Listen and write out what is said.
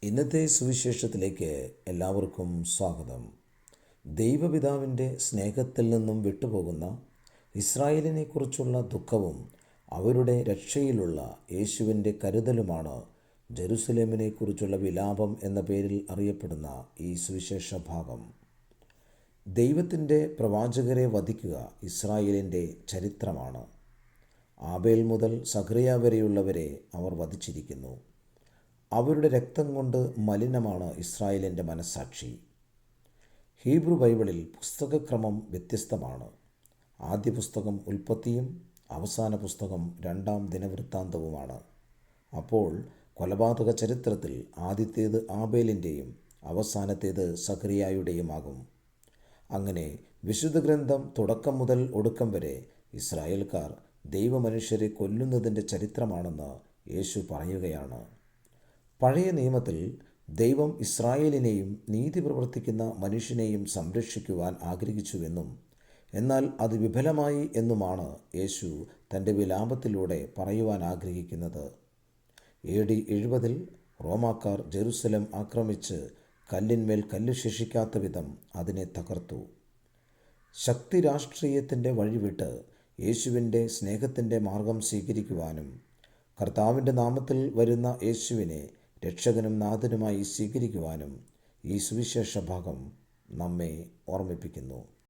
ഇന്നത്തെ സുവിശേഷത്തിലേക്ക് എല്ലാവർക്കും സ്വാഗതം. ദൈവപിതാവിൻ്റെ സ്നേഹത്തിൽ നിന്നും വിട്ടുപോകുന്ന ഇസ്രായേലിനെക്കുറിച്ചുള്ള ദുഃഖവും അവരുടെ രക്ഷയിലുള്ള യേശുവിൻ്റെ കരുതലുമാണ് ജെറുസലേമിനെക്കുറിച്ചുള്ള വിലാപം എന്ന പേരിൽ അറിയപ്പെടുന്ന ഈ സുവിശേഷ ഭാഗം. ദൈവത്തിൻ്റെ പ്രവാചകരെ വധിക്കുക ഇസ്രായേലിൻ്റെ ചരിത്രമാണ്. ആബേൽ മുതൽ സഖറിയ വരെയുള്ളവരെ അവർ വധിച്ചിരിക്കുന്നു. അവരുടെ രക്തം കൊണ്ട് മലിനമാണ് ഇസ്രായേലിൻ്റെ മനസ്സാക്ഷി. ഹീബ്രു ബൈബിളിൽ പുസ്തകക്രമം വ്യത്യസ്തമാണ്. ആദ്യ പുസ്തകം ഉൽപ്പത്തിയും അവസാന പുസ്തകം രണ്ടാം ദിനവൃത്താന്തവുമാണ്. അപ്പോൾ കൊലപാതക ചരിത്രത്തിൽ ആദ്യത്തേത് ആബേലിൻ്റെയും അവസാനത്തേത് സഖറിയായുടെയുമാകും. അങ്ങനെ വിശുദ്ധ ഗ്രന്ഥം തുടക്കം മുതൽ ഒടുക്കം വരെ ഇസ്രായേൽക്കാർ ദൈവമനുഷ്യരെ കൊല്ലുന്നതിൻ്റെ ചരിത്രമാണെന്ന് യേശു പറയുകയാണ്. പഴയ നിയമത്തിൽ ദൈവം ഇസ്രായേലിനെയും നീതി പ്രവർത്തിക്കുന്ന മനുഷ്യനെയും സംരക്ഷിക്കുവാൻ ആഗ്രഹിച്ചുവെന്നും എന്നാൽ അത് വിഫലമായി എന്നുമാണ് യേശു തൻ്റെ വിലാപത്തിലൂടെ പറയുവാൻ ആഗ്രഹിക്കുന്നത്. AD 70 റോമാക്കാർ ജെറുസലേം ആക്രമിച്ച് കല്ലിന്മേൽ കല്ല് ശേഷിക്കാത്ത വിധം അതിനെ തകർത്തു. ശക്തി രാഷ്ട്രീയത്തിൻ്റെ വഴിവിട്ട് യേശുവിൻ്റെ സ്നേഹത്തിൻ്റെ മാർഗം സ്വീകരിക്കുവാനും കർത്താവിൻ്റെ നാമത്തിൽ വരുന്ന യേശുവിനെ രക്ഷകനും നാഥനുമായി സ്വീകരിക്കുവാനും ഈ സുവിശേഷ ഭാഗം നമ്മെ ഓർമ്മിപ്പിക്കുന്നു.